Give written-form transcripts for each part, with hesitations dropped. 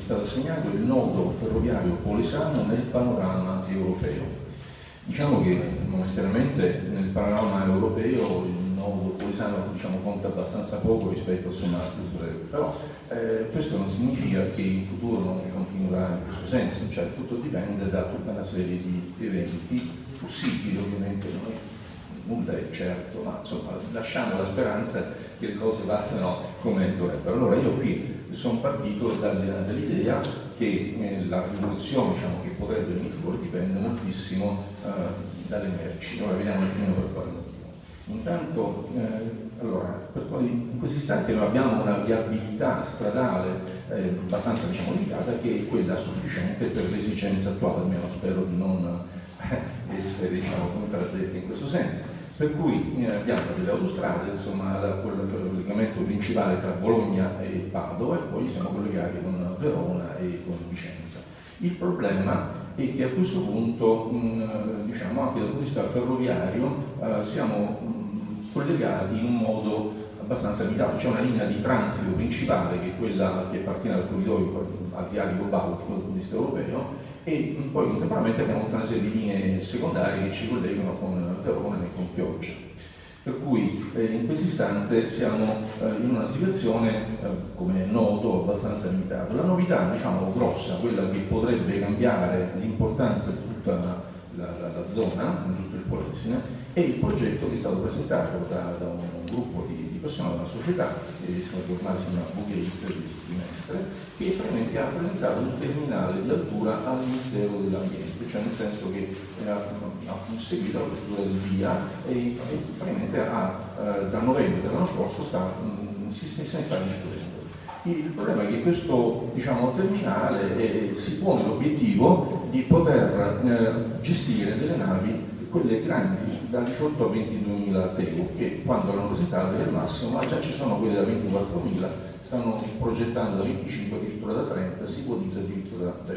stato assegnato il nodo ferroviario polesano nel panorama europeo. Diciamo che momentaneamente nel panorama europeo il nodo polesano conta abbastanza poco rispetto insomma, a tutto però questo non significa che in futuro non continuerà in questo senso, cioè tutto dipende da tutta una serie di eventi possibili, ovviamente nulla è certo, ma insomma lasciamo la speranza che le cose vadano come dovrebbero. Allora io qui sono partito dall'idea che la rivoluzione che potrebbe venire fuori dipende moltissimo dalle merci. Ora vediamo un attimo per quale motivo. Intanto, allora, in questo istante noi abbiamo una viabilità stradale abbastanza limitata, che è quella sufficiente per le esigenze attuali, almeno spero di non essere contraddetta in questo senso. Per cui abbiamo delle autostrade, insomma, quel collegamento principale tra Bologna e Padova, e poi siamo collegati con Verona e con Vicenza. Il problema è che a questo punto, anche dal punto di vista ferroviario, siamo collegati in un modo abbastanza limitato. C'è una linea di transito principale, che è quella che appartiene al corridoio Adriatico-Baltico dal punto di vista europeo, e poi contemporaneamente abbiamo tutta una serie di linee secondarie che ci collegano con Verona e con Chioggia. Per cui in questo istante siamo in una situazione come nodo abbastanza limitato. La novità grossa, quella che potrebbe cambiare l'importanza di tutta la zona, di tutto il Polesine, è il progetto che è stato presentato da un gruppo di persone, da una società, che ormai si chiama Bugate di Mestre, che praticamente ha presentato un terminale di altura al Ministero dell'Ambiente, cioè nel senso che ha seguito la procedura del VIA e praticamente da novembre dell'anno scorso se ne sta discutendo. Il problema è che questo terminale si pone l'obiettivo di poter gestire delle navi, quelle grandi da 18 a 22.000 TEU, che quando l'hanno presentato era il massimo, ma già ci sono quelle da 24.000, stanno progettando da 25, addirittura da 30, si ipotizza addirittura da 50.000.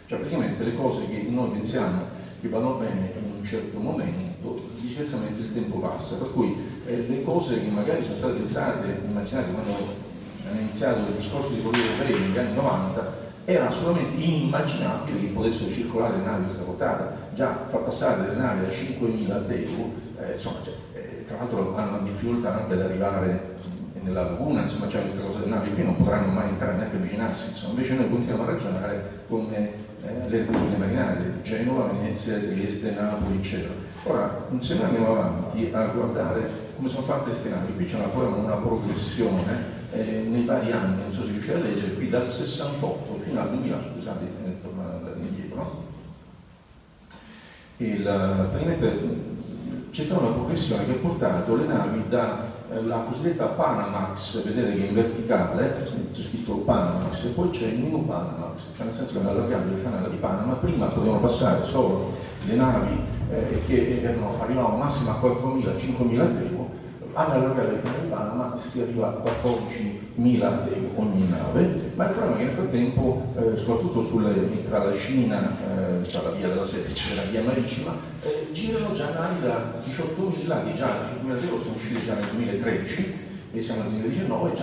Cioè praticamente le cose che noi pensiamo che vanno bene in un certo momento, diversamente il tempo passa, per cui le cose che magari sono state pensate, immaginate quando hanno iniziato il discorso di corriere europei negli anni 90, era assolutamente inimmaginabile che potessero circolare navi di questa portata. Già far passare delle navi da 5.000 TEU, tra l'altro hanno difficoltà anche ad arrivare nella laguna, insomma c'è questa cosa delle navi qui non potranno mai entrare neanche avvicinarsi, insomma. Invece noi continuiamo a ragionare come le repubbliche marinare, Genova, Venezia, Trieste, Napoli, eccetera. Ora, se noi andiamo avanti a guardare come sono fatte queste navi, qui c'è una progressione nei vari anni, non so se riuscite a leggere, qui dal 68 fino al 2000, scusate, tornare indietro, praticamente c'è stata una progressione che ha portato le navi dalla cosiddetta Panamax, vedete che in verticale c'è scritto Panamax, e poi c'è il New Panamax, cioè nel senso che nell'allargato del canale di Panama prima potevano passare solo le navi che arrivavano massimo a 4.000-5.000 TEU. Hanno allargato il canale di Panama, si arriva a 14.000 TEU ogni nave, ma il problema è che nel frattempo, soprattutto tra la Cina, cioè la via della Sete, cioè la via marittima, girano già navi da 18.000, che già 18.000 TEU sono uscite già nel 2013, e siamo nel 2019,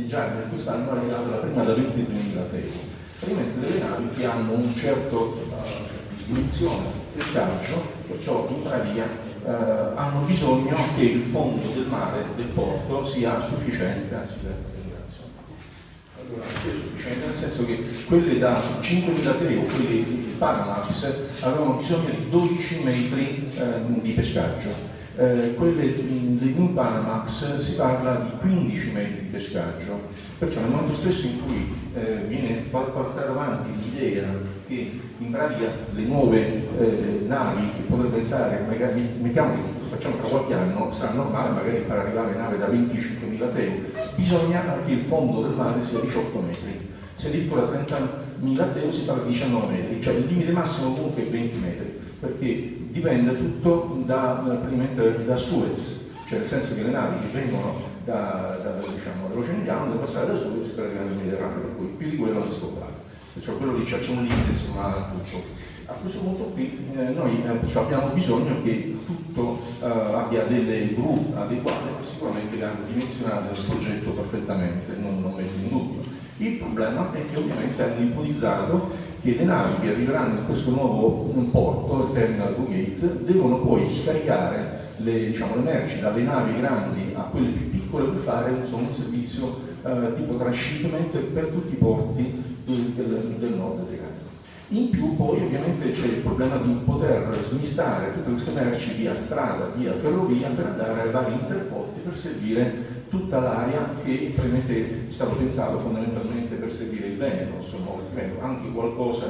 già in quest'anno è arrivata la prima da 22.000 TEU. Praticamente delle navi che hanno un certo dimensione di pescaggio, perciò in pratica hanno bisogno che il fondo del mare, del porto, sia sufficiente, nel senso che quelle da 5.000 TEU, quelle di Panamax, avevano bisogno di 12 metri di pescaggio. Quelle di New Panamax si parla di 15 metri di pescaggio, perciò nel momento stesso in cui viene portata avanti l'idea che in pratica le nuove navi che potrebbero entrare, magari mettiamo che facciamo tra qualche anno, sarà normale magari far arrivare navi da 25.000 TEU, bisogna che il fondo del mare sia 18 metri, se addirittura 30.000 TEU si parla di 19 metri, cioè il limite massimo comunque è 20 metri, perché dipende tutto da Suez, cioè nel senso che le navi che vengono dall'Oceano Indiano devono passare da Suez per arrivare nel Mediterraneo, per cui più di quello non si può fare. Perciò quello lì c'è un limite insomma tutto. A questo punto qui noi abbiamo bisogno che tutto abbia delle gru adeguate, che sicuramente hanno dimensionato il progetto perfettamente, non metto in dubbio. Il problema è che ovviamente hanno ipotizzato che le navi che arriveranno in questo nuovo porto, il Terminal 2 Gate, devono poi scaricare le merci dalle navi grandi a quelle più piccole per fare un servizio tipo transshipment per tutti i porti del nord italiano. In più poi ovviamente c'è il problema di poter smistare tutte queste merci via strada, via ferrovia per andare ai vari interporti per servire tutta l'area che probabilmente è stato pensato fondamentalmente per servire il Veneto, insomma, anche qualcosa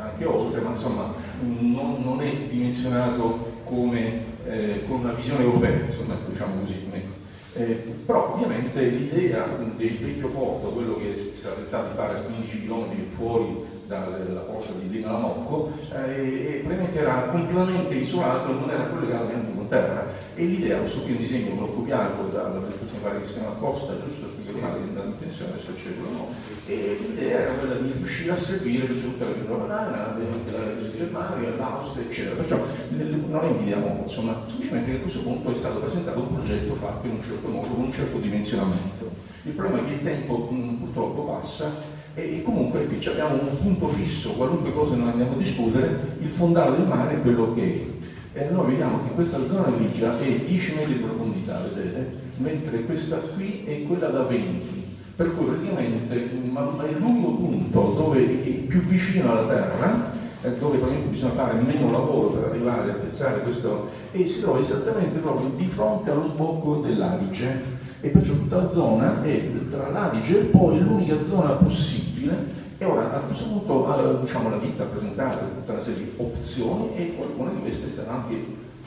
anche oltre, ma insomma non è dimensionato come con una visione europea, insomma, diciamo così. Però ovviamente l'idea del vecchio porto, quello che si era pensato di fare a 15 km fuori dalla porta di Malamocco, probabilmente era completamente isolato e non era collegato neanche con terra. E l'idea, questo qui è un disegno che l'ho copiato dalla presentazione pare che si chiama Costa, giusto sul giornale di andare in pensione, adesso c'è quello no. E l'idea era quella di riuscire a servire tutta la Penisola Padana, anche la Germania, l'Austria, eccetera. Perciò non è un'idea nuova, insomma, semplicemente che a questo punto è stato presentato un progetto fatto in un certo modo, con un certo dimensionamento. Il problema è che il tempo purtroppo passa e comunque qui abbiamo un punto fisso, qualunque cosa noi andiamo a discutere, il fondale del mare è quello che è. E noi vediamo che questa zona grigia è 10 metri di profondità, vedete? Mentre questa qui è quella da 20. Per cui praticamente è l'unico punto dove è più vicino alla terra, dove probabilmente bisogna fare meno lavoro per arrivare a piazzare questo, e si trova esattamente proprio di fronte allo sbocco dell'Adige. E perciò tutta la zona è tra l'Adige e poi l'unica zona possibile. E ora a questo punto diciamo, la ditta ha presentato tutta una serie di opzioni e qualcuna di queste è stata anche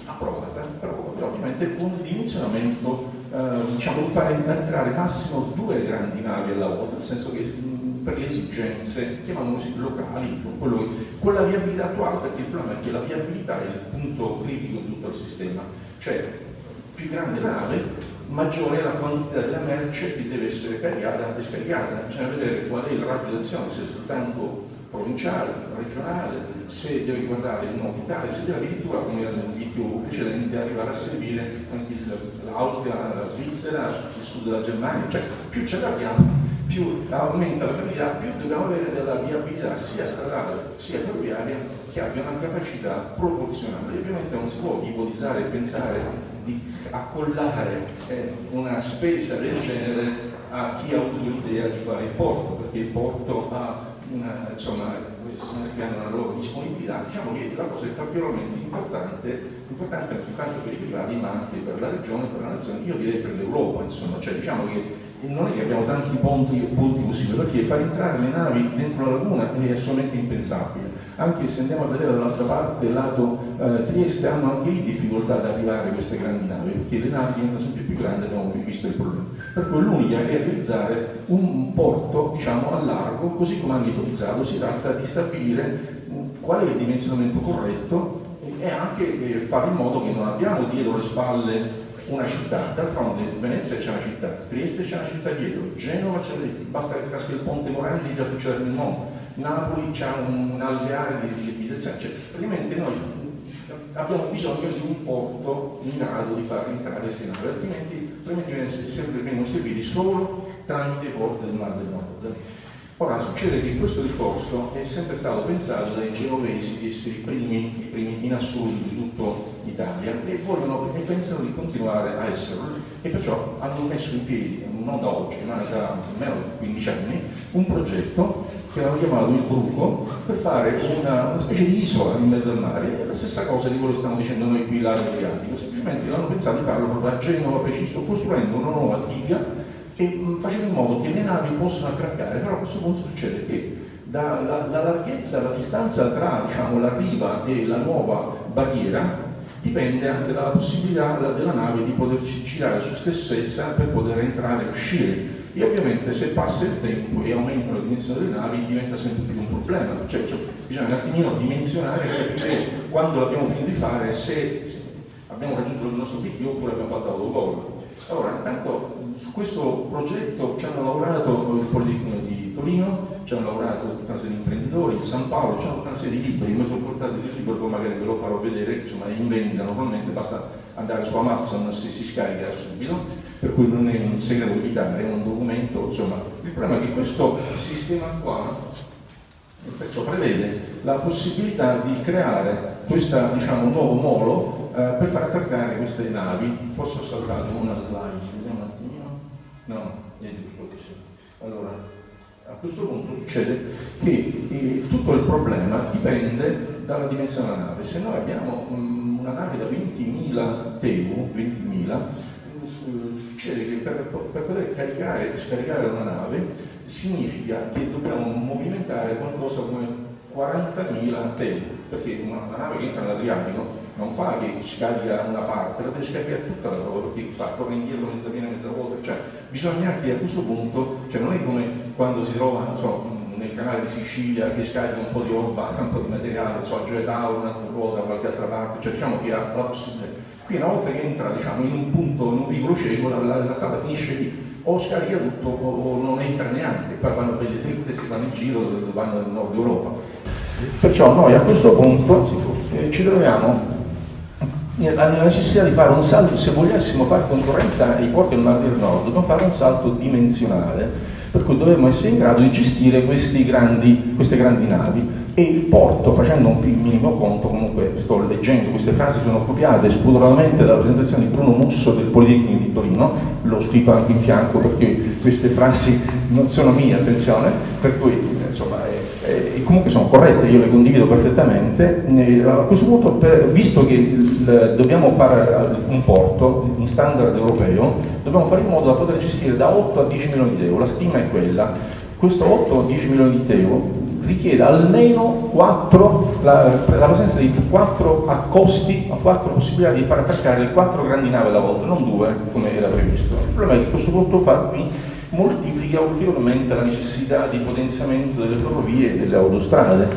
approvata, però ovviamente con il dimensionamento diciamo di fare entrare massimo 2 grandi navi alla volta, nel senso che per le esigenze, chiamiamolo così, locali, con la viabilità attuale, perché il problema è che la viabilità è il punto critico di tutto il sistema, cioè più grande la nave, maggiore è la quantità della merce che deve essere caricata e scaricata. Bisogna vedere qual è il raggio d'azione, se è soltanto provinciale, regionale, se deve riguardare il nord Italia, se deve addirittura, come era nel VTO precedente, arrivare a servire anche l'Austria, la Svizzera, il sud della Germania, cioè più ce l'abbiamo, più aumenta la capacità, più dobbiamo avere della viabilità sia stradale sia ferroviaria che abbia una capacità proporzionale. E ovviamente non si può ipotizzare e pensare di accollare una spesa del genere a chi ha avuto l'idea di fare il porto, perché il porto ha che hanno una loro disponibilità. Diciamo che la cosa è particolarmente importante non soltanto per i privati ma anche per la regione, per la nazione, io direi per l'Europa, insomma, cioè diciamo che non è che abbiamo tanti ponti possibili, perché far entrare le navi dentro la laguna è assolutamente impensabile. Anche se andiamo a vedere dall'altra parte, del lato Trieste, hanno anche lì difficoltà ad arrivare a queste grandi navi, perché le navi diventano sempre più grandi, abbiamo visto il problema. Per cui l'unica è realizzare un porto, diciamo, a largo, così come hanno ipotizzato. Si tratta di stabilire qual è il dimensionamento corretto e anche fare in modo che non abbiamo dietro le spalle una città. D'altronde Venezia c'è una città, Trieste c'è una città dietro, Genova c'è, basta che caschi il ponte Morandi, già succede nel mondo. Napoli c'ha un alveare di abitazione, cioè praticamente noi abbiamo bisogno di un porto in grado di far entrare queste navi, altrimenti sempre vengono serviti solo tramite i porti del Mar del Nord. Ora succede che questo discorso è sempre stato pensato dai genovesi di essere i primi in assoluto di tutta l'Italia e pensano di continuare a esserlo, e perciò hanno messo in piedi, non da oggi ma da almeno 15 anni, un progetto che hanno chiamato il Bruco per fare una specie di isola in mezzo al mare. È la stessa cosa di quello che stiamo dicendo noi qui là Adriatico, semplicemente hanno pensato di farlo proprio a Genova preciso, costruendo una nuova diga e facendo in modo che le navi possano attraccare. Però a questo punto succede che la larghezza, la distanza tra, diciamo, la riva e la nuova barriera dipende anche dalla possibilità della nave di poterci girare su se stessa per poter entrare e uscire. E ovviamente se passa il tempo e aumentano le dimensioni delle navi diventa sempre più un problema, cioè bisogna un attimino dimensionare e capire quando l'abbiamo finito di fare, se abbiamo raggiunto il nostro obiettivo oppure abbiamo fatto autogol. Allora, intanto su questo progetto ci hanno lavorato il Politecnico di Torino, ci hanno lavorato tutta una serie di imprenditori, il San Paolo, c'è tutta una serie di libri, mi sono portato il libro, poi magari ve lo farò vedere, insomma è in vendita normalmente, basta andare su Amazon, si scarica subito, per cui non è un segreto militare, è un documento, insomma. Il problema è che questo sistema qua perciò prevede la possibilità di creare questo, diciamo, nuovo molo per far attraccare queste navi. Forse ho saltato una slide, vediamo un attimino. No, è giusto così. Allora, a questo punto succede che tutto il problema dipende dalla dimensione della nave. Se noi abbiamo una nave da 20.000 TEU, 20.000, succede che per poter caricare e scaricare una nave significa che dobbiamo movimentare qualcosa come 40.000 TEU, perché una nave che entra nell'Adriatico non fa che scarica una parte, la deve scaricare tutta la roba, perché torna indietro mezza piena, mezza vuota, cioè bisogna che a questo punto, cioè non è come quando si trova, non so, nel canale di Sicilia che scarica un po' di roba, un po' di materiale, non so, a Gioia Tauro, un'altra ruota, da qualche altra parte, cioè diciamo che ha la possibilità. Qui una volta che entra, diciamo, in un punto, in un vicolo cieco, la strada finisce lì, o scarica tutto o non entra neanche, poi fanno belle dritte, si fanno il giro, vanno nel nord Europa. Perciò noi a questo punto ci troviamo la necessità di fare un salto, se volessimo fare concorrenza ai porti del Mar del Nord, dobbiamo fare un salto dimensionale, per cui dovremmo essere in grado di gestire queste grandi navi. E il porto, facendo un minimo conto, comunque sto leggendo queste frasi, sono copiate spudoratamente dalla presentazione di Bruno Musso del Politecnico di Torino, l'ho scritto anche in fianco perché queste frasi non sono mie, attenzione, per cui insomma comunque sono corrette, io le condivido perfettamente. A questo punto, visto che dobbiamo fare un porto in standard europeo, dobbiamo fare in modo da poter gestire da 8 a 10 milioni di euro, la stima è quella. Questo 8 a 10 milioni di euro richiede almeno 4, la presenza di 4 accosti, 4 possibilità di far attaccare 4 grandi navi alla volta, non 2 come era previsto. Il problema è che questo punto moltiplica ulteriormente la necessità di potenziamento delle ferrovie e delle autostrade.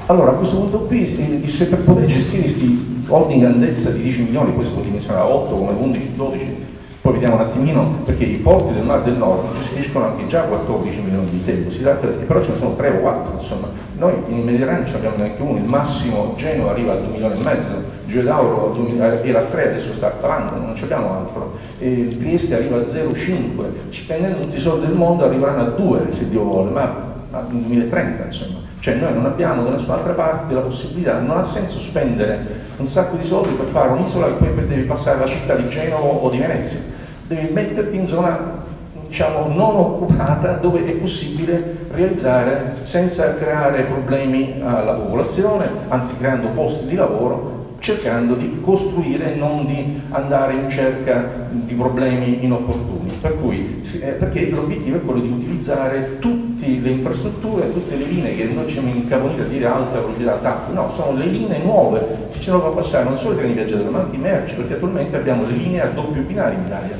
Allora a questo punto qui, se per poter gestire questi ordini di grandezza di 10 milioni, poi si può dimensionare a 8 come 11, 12, poi vediamo un attimino, perché i porti del Mar del Nord gestiscono anche già 14 milioni di TEU, però ce ne sono 3 o 4, insomma. Noi in Mediterraneo non ce n'abbiamo neanche uno, il massimo Genova arriva a 2,5 milioni, Gioia Tauro era a 3, adesso sta calando, non abbiamo altro, Trieste arriva a 0,5, spendendo tutti i soldi del mondo arriveranno a 2 se Dio vuole, ma nel 2030 insomma. Cioè noi non abbiamo da nessun'altra parte la possibilità, non ha senso spendere un sacco di soldi per fare un'isola che poi devi passare alla città di Genova o di Venezia, devi metterti in zona, diciamo, non occupata, dove è possibile realizzare senza creare problemi alla popolazione, anzi creando posti di lavoro, cercando di costruire e non di andare in cerca di problemi inopportuni. Per cui, perché l'obiettivo è quello di utilizzare tutte le infrastrutture, tutte le linee che noi ci siamo incaponiti a dire alta velocità TAP, no, sono le linee nuove che ci fanno passare non solo i treni viaggiatori ma anche i merci, perché attualmente abbiamo le linee a doppio binario in Italia.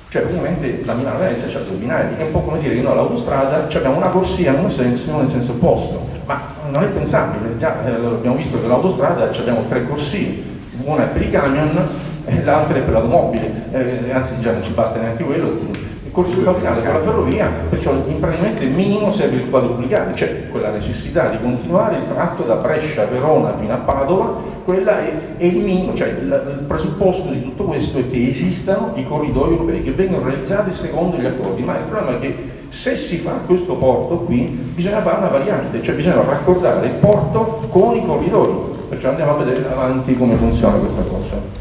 Cioè praticamente la Milano-Venezia c'ha 2 binari, è un po' come dire che noi all'autostrada abbiamo una corsia in un senso e non nel senso opposto, ma non è pensabile, già abbiamo visto che all'autostrada abbiamo 3 corsie, una è per i camion e l'altra è per l'automobile, anzi già non ci basta neanche quello, con il risultato finale con la ferrovia, perciò praticamente il minimo serve il quadruplicare, cioè quella necessità di continuare il tratto da Brescia a Verona fino a Padova, quella è il minimo, cioè il presupposto di tutto questo è che esistano i corridoi europei che vengono realizzati secondo gli accordi, ma il problema è che se si fa questo porto qui bisogna fare una variante, cioè bisogna raccordare il porto con i corridoi, perciò andiamo a vedere avanti come funziona questa cosa.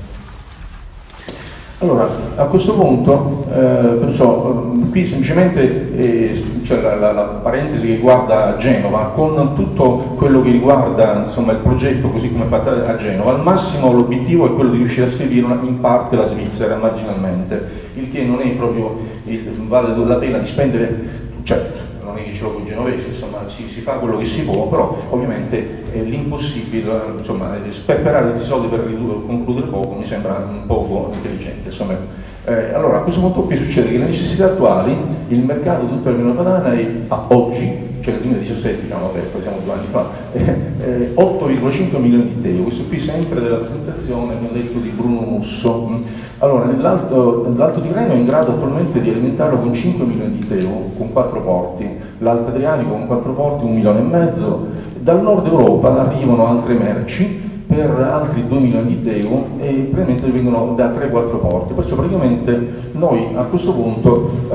Allora, a questo punto, qui semplicemente c'è la parentesi che riguarda Genova, con tutto quello che riguarda insomma, il progetto così come è fatto a Genova, al massimo l'obiettivo è quello di riuscire a seguire in parte la Svizzera marginalmente, il che non è proprio, vale la pena di spendere, cioè non è che ce l'ho con i genovesi, insomma si fa quello che si può, però ovviamente è l'impossibile, insomma, sperperare tutti i soldi per concludere poco mi sembra un poco intelligente, insomma. Allora a questo punto qui succede che le necessità attuali, il mercato di tutta l'Unione Padana è a oggi, cioè nel 2017, diciamo, poi siamo 2 anni fa, 8,5 milioni di euro. Questo qui sempre della presentazione che ho detto di Bruno Musso. Allora, l'Alto Tirreno è in grado attualmente di alimentarlo con 5 milioni di euro, con 4 porti, l'Alto Adriatico con 4 porti, 1,5 milioni, dal nord Europa arrivano altre merci per altri 2 milioni di euro e praticamente vengono da 3-4 porti, perciò praticamente noi a questo punto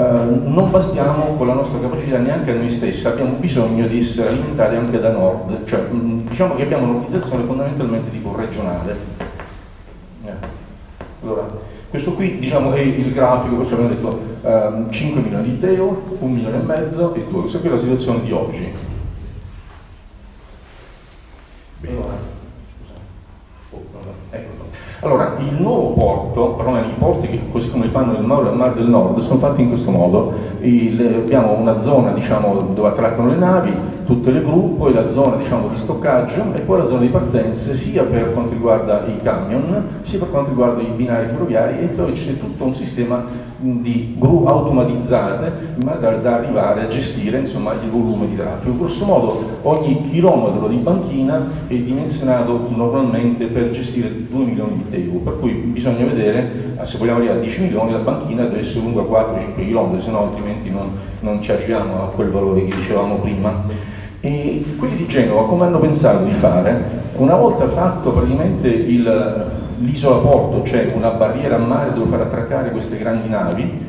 non bastiamo con la nostra capacità neanche a noi stessi, abbiamo bisogno di essere alimentati anche da nord, cioè diciamo che abbiamo un'organizzazione fondamentalmente tipo regionale. Allora, questo qui diciamo è il grafico, perciò abbiamo detto 5 milioni di euro, 1,5 milioni e 2, questa qui è la situazione di oggi. Bene. Allora, il nuovo porto, però i porti che così come li fanno nel Mar del Nord sono fatti in questo modo. Abbiamo una zona diciamo, dove attraccano le navi, tutte le gru, poi la zona diciamo, di stoccaggio e poi la zona di partenze sia per quanto riguarda i camion sia per quanto riguarda i binari ferroviari e poi c'è tutto un sistema di gru automatizzate in modo da arrivare a gestire insomma, il volume di traffico. Grosso modo ogni chilometro di banchina è dimensionato normalmente per gestire 2 milioni di euro, per cui bisogna vedere se vogliamo arrivare a 10 milioni la banchina deve essere lunga 4-5 km, se no altrimenti non ci arriviamo a quel valore che dicevamo prima. E quelli di Genova come hanno pensato di fare? Una volta fatto praticamente l'isola porto, cioè una barriera a mare dove far attraccare queste grandi navi,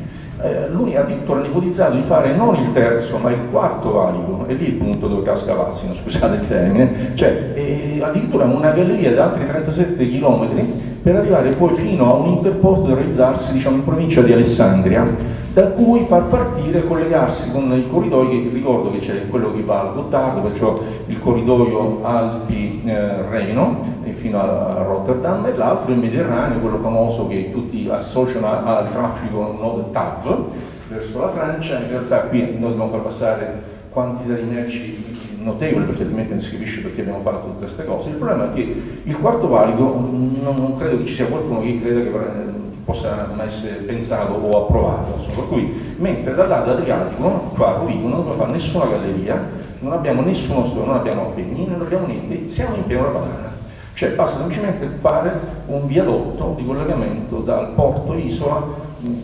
lui addirittura hanno ipotizzato di fare non il terzo ma il quarto valico, e lì il punto dove casca l'asino, scusate il termine, cioè addirittura una galleria di altri 37 km per arrivare poi fino a un interporto da realizzarsi diciamo, in provincia di Alessandria, da cui far partire e collegarsi con il corridoio, che ricordo che c'è quello che va al Gottardo, perciò il corridoio Alpi-Reno fino a Rotterdam, e l'altro il Mediterraneo, quello famoso che tutti associano al traffico TAV verso la Francia. In realtà qui noi dobbiamo far passare quantità di merci notevole, perché altrimenti non si capisce perché abbiamo fatto tutte queste cose. Il problema è che il quarto valico non credo che ci sia qualcuno che creda che possa essere pensato o approvato, insomma. Per cui mentre dal lato Adriatico qua a Rovigo non dobbiamo fare nessuna galleria, non abbiamo nessuno store, non abbiamo Appennini, non abbiamo niente, siamo in pianura padana. Cioè basta semplicemente fare un viadotto di collegamento dal porto isola,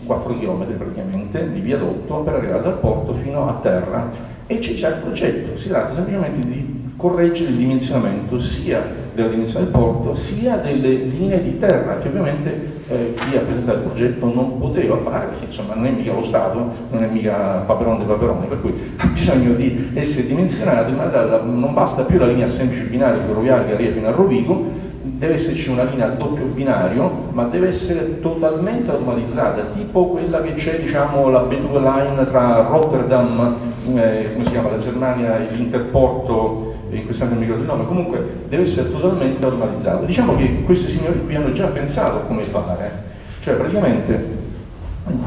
4 km praticamente di viadotto per arrivare dal porto fino a terra, e c'è già il progetto. Si tratta semplicemente di correggere il dimensionamento sia della dimensione del porto sia delle linee di terra che ovviamente chi ha presentato il progetto non poteva fare, perché insomma non è mica lo Stato, non è mica Paperon dei Paperoni, per cui ha bisogno di essere dimensionato in maniera da non basta più la linea semplice binario ferroviaria che arriva fino a Rovigo, deve esserci una linea a doppio binario, ma deve essere totalmente automatizzata, tipo quella che c'è, diciamo, la B2 Line tra Rotterdam, come si chiama, la Germania e l'Interporto, in questo non mi ricordo il nome, comunque deve essere totalmente automatizzato. Diciamo che questi signori qui hanno già pensato come fare, cioè praticamente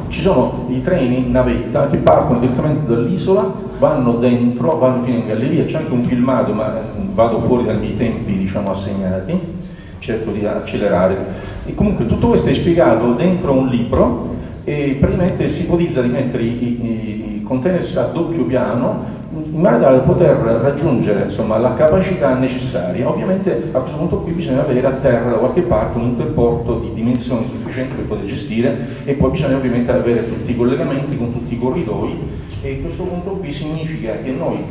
ci sono i treni navetta che partono direttamente dall'isola, vanno dentro, vanno fino in galleria, c'è anche un filmato, ma vado fuori dai miei tempi diciamo assegnati, cerco di accelerare, e comunque tutto questo è spiegato dentro un libro e praticamente si ipotizza di mettere i containers a doppio piano in modo da poter raggiungere insomma, la capacità necessaria. Ovviamente a questo punto qui bisogna avere a terra da qualche parte un interporto di dimensioni sufficienti per poter gestire, e poi bisogna ovviamente avere tutti i collegamenti con tutti i corridoi, e questo punto qui significa che noi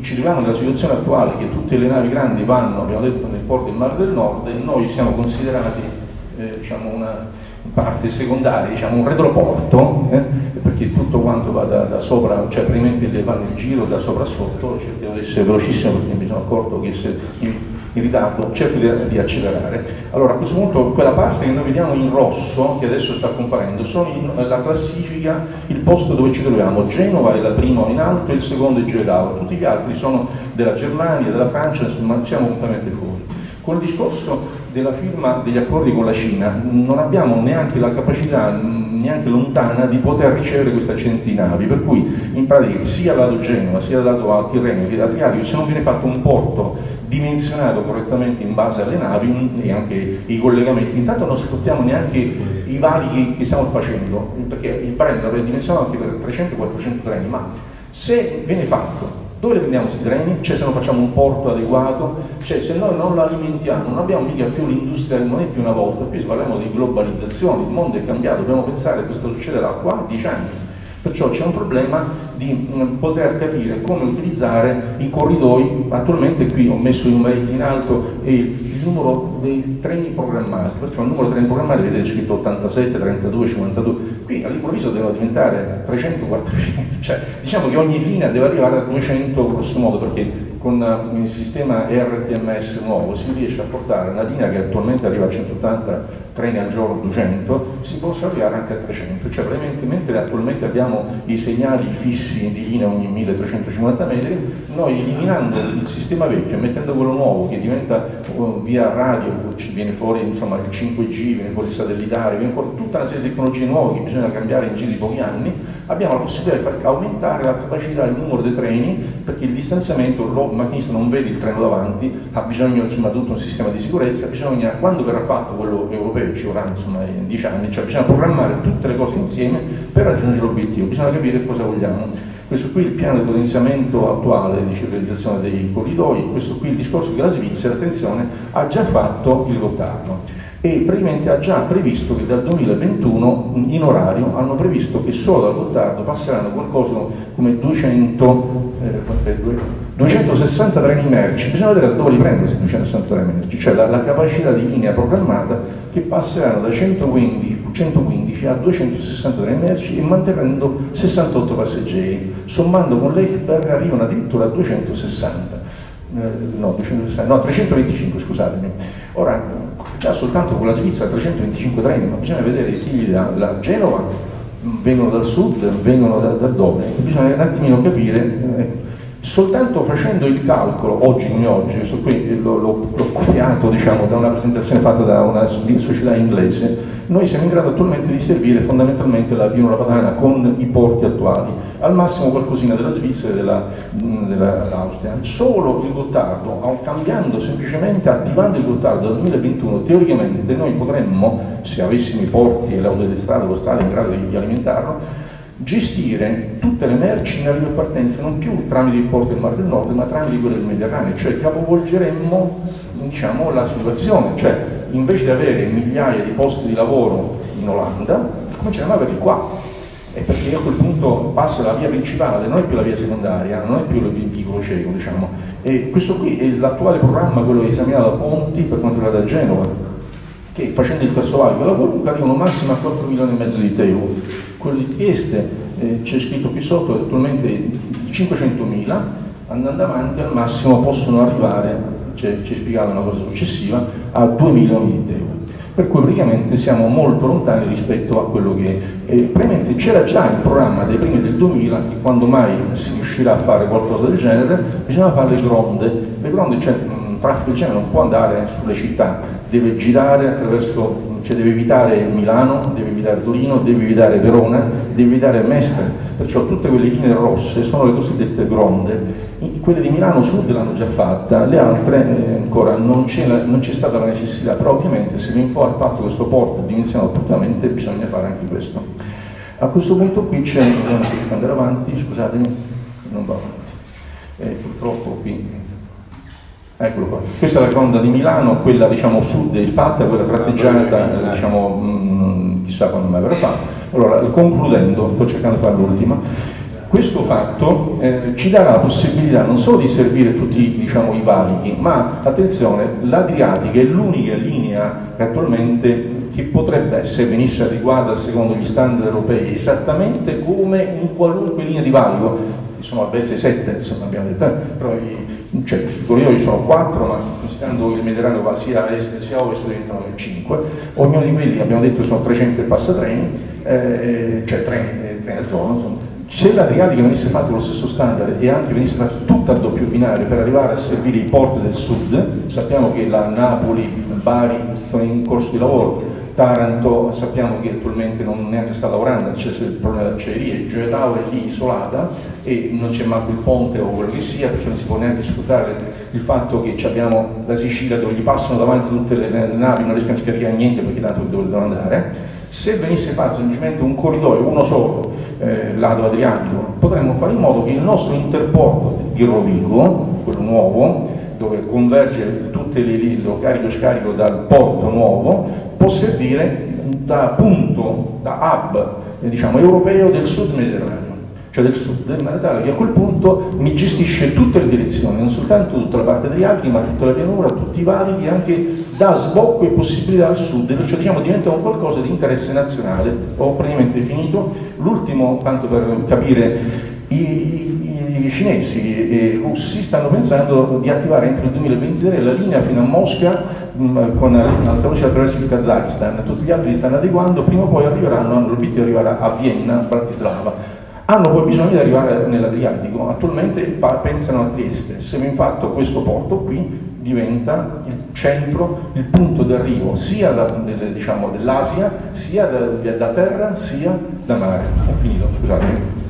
ci troviamo nella situazione attuale che tutte le navi grandi vanno, abbiamo detto, nel porto del Mar del Nord, e noi siamo considerati diciamo una parte secondaria, diciamo un retroporto, perché tutto quanto va da sopra, cioè praticamente le fanno il giro da sopra a sotto, cerchiamo di essere velocissimo perché mi sono accorto che se in ritardo cerco di accelerare. Allora a questo punto quella parte che noi vediamo in rosso, che adesso sta comparendo, sono la classifica, il posto dove ci troviamo. Genova è la prima in alto e il secondo è Giovedano, tutti gli altri sono della Germania, della Francia, insomma siamo completamente fuori. Con il discorso della firma degli accordi con la Cina non abbiamo neanche la capacità, neanche lontana, di poter ricevere questi accidenti di navi, per cui in pratica sia lato Genova, sia lato Tirreno che Adriatico, se non viene fatto un porto dimensionato correttamente in base alle navi e anche i collegamenti, intanto non sfruttiamo neanche i valichi che stiamo facendo, perché il Brennero è dimensionato anche per 300-400 treni, ma se viene fatto, dove le prendiamo questi treni? Cioè se non facciamo un porto adeguato, cioè se noi non lo alimentiamo, non abbiamo mica più l'industria, non è più una volta, qui parliamo di globalizzazione, il mondo è cambiato, dobbiamo pensare che questo succederà qua a 10 anni. Perciò c'è un problema di poter capire come utilizzare i corridoi. Attualmente qui ho messo i numeretti in alto e il numero dei treni programmati, perciò il numero dei treni programmati vedete scritto 87, 32, 52, qui all'improvviso devono diventare 300, 400, cioè diciamo che ogni linea deve arrivare a 200 grosso modo, perché con il sistema RTMS nuovo si riesce a portare una linea che attualmente arriva a 180 treni al giorno, 200, si possa arrivare anche a 300, cioè praticamente mentre attualmente abbiamo i segnali fissi di linea ogni 1350 metri, noi eliminando il sistema vecchio e mettendo quello nuovo che diventa via radio, ci viene fuori insomma il 5G, viene fuori il satellitare, viene fuori tutta una serie di tecnologie nuove che bisogna cambiare in giro di pochi anni, abbiamo la possibilità di far aumentare la capacità, il numero dei treni, perché il distanziamento, il macchinista non vede il treno davanti, ha bisogno insomma di tutto un sistema di sicurezza, bisogna, quando verrà fatto quello europeo, ci vorrà insomma 10 anni, cioè bisogna programmare tutte le cose insieme per raggiungere l'obiettivo, bisogna capire cosa vogliamo. Questo qui è il piano di potenziamento attuale di centralizzazione dei corridoi, questo qui è il discorso che la Svizzera, attenzione, ha già fatto il Gottardo e praticamente ha già previsto che dal 2021 in orario hanno previsto che solo dal Gottardo passeranno qualcosa come 260 treni merci, bisogna vedere dove li prendono questi 260 treni merci, cioè la capacità di linea programmata che passeranno da 115 a 260 treni merci e mantenendo 68 passeggeri, sommando con l'Eichberg arrivano addirittura a 325, scusatemi. Ora, già soltanto con la Svizzera 325 treni, ma bisogna vedere chi gli dà. La Genova vengono dal sud, vengono da dove? Bisogna un attimino capire. Soltanto facendo il calcolo, oggi come oggi, questo qui l'ho copiato diciamo, da una presentazione fatta da una società inglese, noi siamo in grado attualmente di servire fondamentalmente la pianura padana con i porti attuali, al massimo qualcosina della Svizzera e dell'Austria. Solo il Gottardo, cambiando semplicemente, attivando il Gottardo dal 2021, teoricamente noi potremmo, se avessimo i porti e le autostrade in grado di alimentarlo, gestire tutte le merci in arrivo e partenza non più tramite il porto del Mar del Nord ma tramite quello del Mediterraneo, cioè capovolgeremmo diciamo, la situazione, cioè invece di avere migliaia di posti di lavoro in Olanda cominceremo ad averli qua, e perché a quel punto passa la via principale, non è più la via secondaria, non è più il vicolo cieco diciamo, e questo qui è l'attuale programma, quello esaminato da Ponti per quanto riguarda Genova, che facendo il terzo valico la qualunque arrivano massimo a 4 milioni e mezzo di TEU. Quello di Trieste c'è scritto qui sotto attualmente 500.000, andando avanti al massimo possono arrivare, ci è spiegata una cosa successiva, a 2 milioni di TEU. Per cui praticamente siamo molto lontani rispetto a quello che praticamente c'era già il programma dei primi del 2000 che quando mai si riuscirà a fare qualcosa del genere bisogna fare le gronde, cioè un traffico del genere non può andare sulle città, deve girare attraverso, cioè deve evitare Milano, deve evitare Torino, deve evitare Verona, deve evitare Mestre, perciò tutte quelle linee rosse sono le cosiddette gronde. Quelle di Milano Sud l'hanno già fatta, le altre ancora non c'è stata la necessità, però ovviamente se l'Infor ha fatto questo porto dimensionato opportunamente bisogna fare anche questo. A questo punto qui c'è, vediamo se riesco ad andare avanti, scusatemi, non va avanti, purtroppo qui. Eccolo qua. Questa è la gronda di Milano, quella diciamo sud è fatta, quella tratteggiata diciamo chissà quando mai verrà fatta. Allora, concludendo, sto cercando di fare l'ultima, questo fatto ci dà la possibilità non solo di servire tutti diciamo, i valichi, ma attenzione, l'Adriatica è l'unica linea che attualmente che potrebbe, se venisse adeguata secondo gli standard europei, esattamente come in qualunque linea di valico. Sono a base 7, insomma, abbiamo detto, però cioè, sui corridoi sono 4, ma considerando che il Mediterraneo va sia a est sia a ovest diventano 5. Ognuno di quelli, abbiamo detto, sono 300 passatreni, cioè treni al giorno, insomma, Se l'Adriatica venisse fatto lo stesso standard e anche venisse fatto tutto a doppio binario per arrivare a servire i porti del sud, sappiamo che la Napoli, Bari sono in corso di lavoro, Taranto sappiamo che attualmente non neanche sta lavorando, c'è il problema delle acciaierie, Gioia Tauro è lì isolata e non c'è manco il ponte o quello che sia, perciò non si può neanche sfruttare il fatto che abbiamo la Sicilia dove gli passano davanti tutte le navi, non riescono a scaricare niente perché tanto dove devono andare. Se venisse fatto semplicemente un corridoio, uno solo, lato Adriatico, potremmo fare in modo che il nostro interporto di Rovigo, quello nuovo, dove converge tutte lo carico e scarico dal porto nuovo, può servire da punto, da hub, diciamo, europeo del sud mediterraneo, cioè del sud, in maniera tale che a quel punto mi gestisce tutte le direzioni, non soltanto tutta la parte adriatica, ma tutta la pianura, tutti i valichi, anche dà sbocco e possibilità al sud, cioè diciamo diventa un qualcosa di interesse nazionale. Ho praticamente finito. L'ultimo, tanto per capire, i cinesi e i russi stanno pensando di attivare entro il 2023 la linea fino a Mosca con alta velocità attraverso il Kazakistan, tutti gli altri li stanno adeguando, prima o poi arriveranno, hanno l'obiettivo di arrivare a Vienna, a Bratislava. Hanno poi bisogno di arrivare nell'Adriatico, attualmente pensano a Trieste. Se viene fatto questo porto qui diventa il centro, il punto d'arrivo sia diciamo, dell'Asia, sia da terra, sia da mare. Ho finito, scusate.